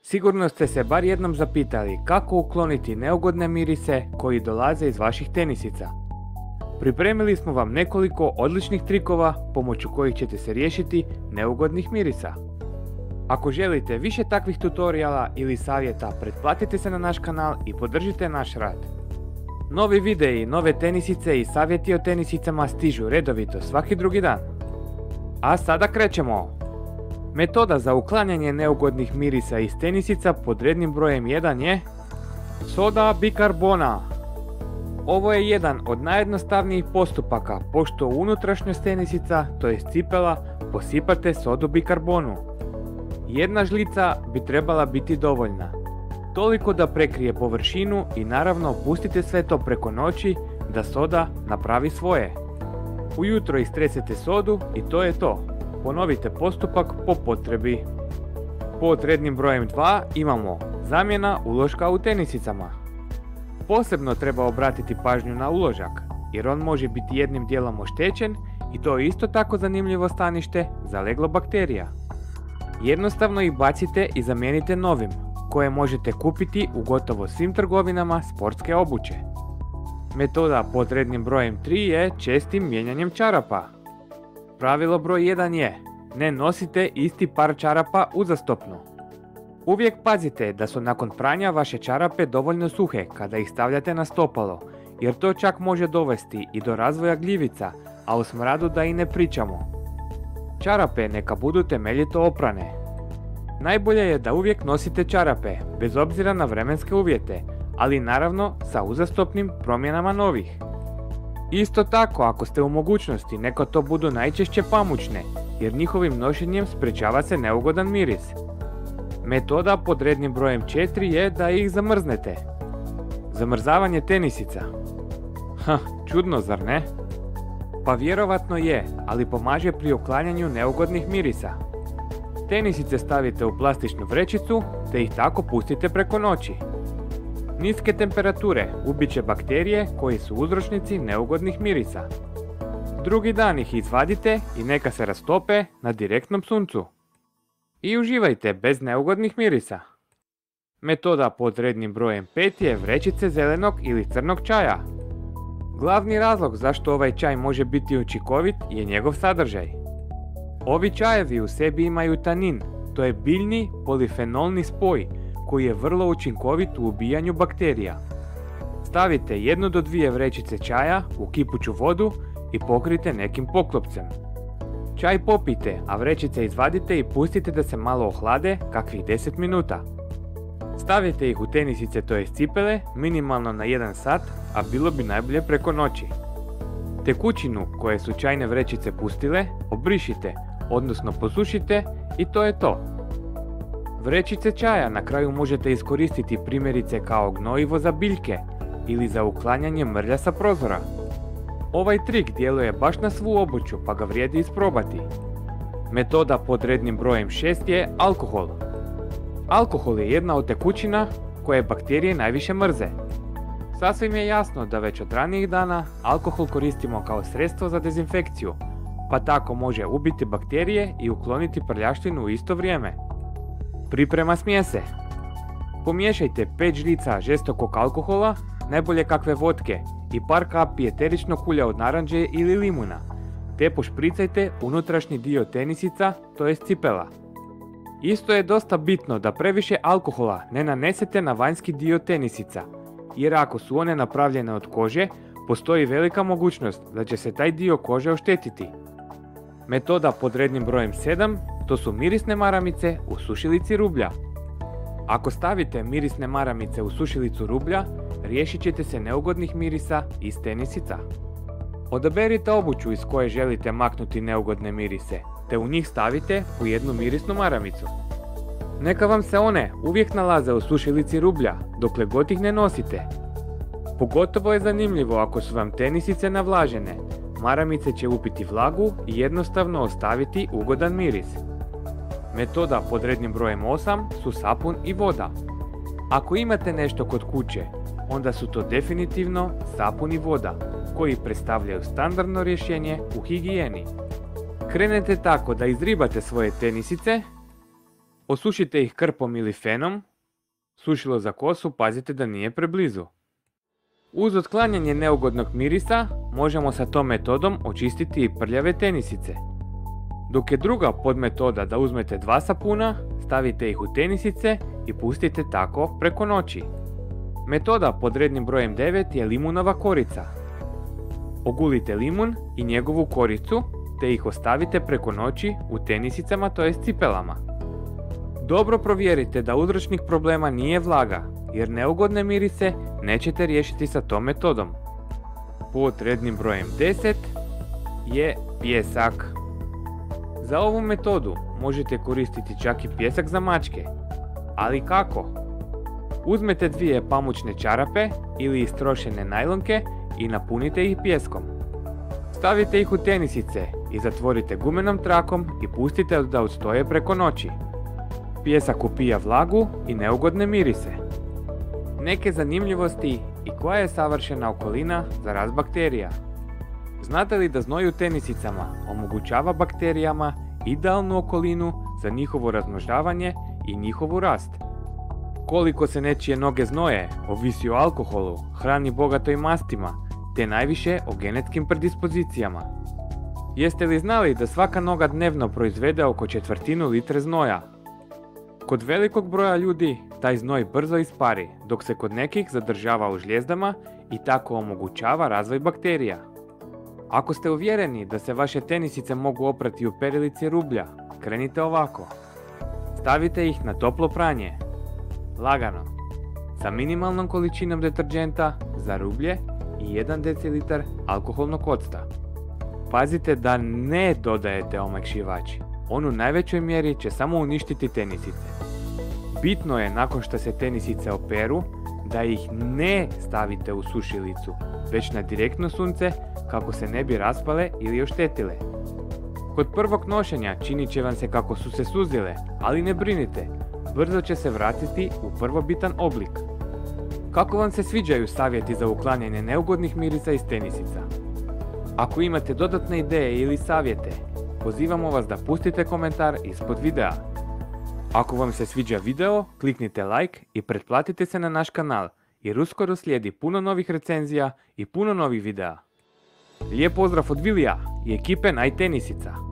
Sigurno ste se bar jednom zapitali kako ukloniti neugodne mirise koji dolaze iz vaših tenisica. Pripremili smo vam nekoliko odličnih trikova pomoću kojih ćete se riješiti neugodnih mirisa. Ako želite više takvih tutoriala ili savjeta, pretplatite se na naš kanal i podržite naš rad. Novi videi, nove tenisice i savjeti o tenisicama stižu redovito svaki drugi dan. A sada krećemo! Metoda za uklanjanje neugodnih mirisa iz tenisica pod rednim brojem 1 je soda bikarbona. Ovo je jedan od najjednostavnijih postupaka pošto u unutrašnjost tenisica, to jest cipela, posipate sodu bikarbonu. Jedna žlica bi trebala biti dovoljna. Toliko da prekrije površinu i naravno pustite sve to preko noći da soda napravi svoje. Ujutro istresete sodu i to je to. Ponovite postupak po potrebi. Pod rednim brojem 2 imamo zamjena uloška u tenisicama. Posebno treba obratiti pažnju na uložak, jer on može biti jednim dijelom oštećen i to je isto tako zanimljivo stanište za leglo bakterija. Jednostavno ih bacite i zamijenite novim, koje možete kupiti u gotovo svim trgovinama sportske obuće. Metoda pod rednim brojem 3 je čestim mijenjanjem čarapa. Pravilo broj 1 je, ne nosite isti par čarapa uzastopno. Uvijek pazite da su nakon pranja vaše čarape dovoljno suhe kada ih stavljate na stopalo, jer to čak može dovesti i do razvoja gljivica, a o smradu da i ne pričamo. Čarape neka budu temeljito oprane. Najbolje je da uvijek nosite čarape, bez obzira na vremenske uvjete, ali naravno sa uzastopnim promjenama novih. Isto tako, ako ste u mogućnosti, neka to budu najčešće pamučne, jer njihovim nošenjem sprečava se neugodan miris. Metoda pod rednim brojem 4 je da ih zamrznete. Zamrzavanje tenisica. Čudno zar ne? Pa vjerovatno je, ali pomaže pri uklanjanju neugodnih mirisa. Tenisice stavite u plastičnu vrećicu te ih tako pustite preko noći. Niske temperature ubit će bakterije koji su uzročnici neugodnih mirisa. Drugi dan ih izvadite i neka se rastope na direktnom suncu. I uživajte bez neugodnih mirisa. Metoda pod rednim brojem 5 je vrećice zelenog ili crnog čaja. Glavni razlog zašto ovaj čaj može biti učinkovit je njegov sadržaj. Ovi čajevi u sebi imaju tanin, to je biljni polifenolni spoj koji je vrlo učinkovit u ubijanju bakterija. Stavite 1 do 2 vrećice čaja u kipuću vodu i pokrijte nekim poklopcem. Čaj popijte, a vrećice izvadite i pustite da se malo ohlade kakvih 10 minuta. Stavite ih u tenisice tj. cipele minimalno na 1 sat, a bilo bi najbolje preko noći. Tekućinu koje su čajne vrećice pustile obrišite, odnosno posušite i to je to. Vrećice čaja na kraju možete iskoristiti primjerice kao gnojivo za biljke ili za uklanjanje mrlja sa prozora. Ovaj trik djeluje baš na svu obuću pa ga vrijedi isprobati. Metoda pod rednim brojem 6 je alkohol. Alkohol je jedna od tekućina koje bakterije najviše mrze. Sasvim je jasno da već od ranijih dana alkohol koristimo kao sredstvo za dezinfekciju, pa tako može ubiti bakterije i ukloniti prljaštinu u isto vrijeme. Priprema smjese. Pomiješajte 5 žlica žestokog alkohola, najbolje kakve vodke, i par kapi eteričnog ulja od naranđe ili limuna, te pošpricajte unutrašnji dio tenisica, to jest cipela. Isto je dosta bitno da previše alkohola ne nanesete na vanjski dio tenisica, jer ako su one napravljene od kože, postoji velika mogućnost da će se taj dio kože oštetiti. Metoda pod rednim brojem 7, to su mirisne maramice u sušilici rublja. Ako stavite mirisne maramice u sušilicu rublja, riješit ćete se neugodnih mirisa iz tenisica. Odaberite obuću iz koje želite maknuti neugodne mirise, te u njih stavite po jednu mirisnu maramicu. Neka vam se one uvijek nalaze u sušilici rublja, dokle god ih ne nosite. Pogotovo je zanimljivo ako su vam tenisice navlažene, maramice će upiti vlagu i jednostavno ostaviti ugodan miris. Metoda pod rednim brojem 8 su sapun i voda. Ako imate nešto kod kuće, onda su to definitivno sapun i voda, koji predstavljaju standardno rješenje u higijeni. Krenete tako da izribate svoje tenisice, Osušite ih krpom ili fenom. Sušilo za kosu pazite da nije preblizu. Uz otklanjanje neugodnog mirisa možemo sa tom metodom očistiti i prljave tenisice. Dok je druga podmetoda da uzmete 2 sapuna, stavite ih u tenisice i pustite tako preko noći. Metoda pod rednim brojem 9 je limunova korica. Ogulite limun i njegovu koricu te ih ostavite preko noći u tenisicama tj. cipelama. Dobro provjerite da uzročnik problema nije vlaga, jer neugodne mirise nećete riješiti sa tom metodom. Pod rednim brojem 10 je pijesak. Za ovu metodu možete koristiti čak i pijesak za mačke. Ali kako? Uzmete 2 pamučne čarape ili istrošene najlonke i napunite ih pijeskom. Stavite ih u tenisice i zatvorite gumenom trakom i pustite da odstoje preko noći. Pijesak upija vlagu i neugodne mirise. Neke zanimljivosti i koja je savršena okolina za rast bakterija. Znate li da znoj u tenisicama omogućava bakterijama idealnu okolinu za njihovo razmnožavanje i njihovu rast? Koliko se nečije noge znoje ovisi o alkoholu, hrani bogatoj mastima, te najviše o genetskim predispozicijama. Jeste li znali da svaka noga dnevno proizvede oko 1/4 litre znoja? Kod velikog broja ljudi taj znoj brzo ispari, dok se kod nekih zadržava u žljezdama i tako omogućava razvoj bakterija. Ako ste uvjereni da se vaše tenisice mogu oprati u perilici rublja, krenite ovako. Stavite ih na toplo pranje. Lagano. Sa minimalnom količinom deterdženta za rublje i 1 decilitar alkoholnog octa. Pazite da ne dodajete omekšivač. On u najvećoj mjeri će samo uništiti tenisice. Bitno je nakon što se tenisice operu da ih ne stavite u sušilicu, već na direktno sunce kako se ne bi raspale ili oštetile. Kod prvog nošenja činit će vam se kako su se suzile, ali ne brinite, brzo će se vratiti u prvobitan oblik. Kako vam se sviđaju savjeti za uklanjanje neugodnih mirisa iz tenisica? Ako imate dodatne ideje ili savjete, pozivamo vas da pustite komentar ispod videa. Ako vam se sviđa video, kliknite like i pretplatite se na naš kanal, jer uskoro slijedi puno novih recenzija i puno novih videa. Lijep pozdrav od Vilija i ekipe Najtenisica!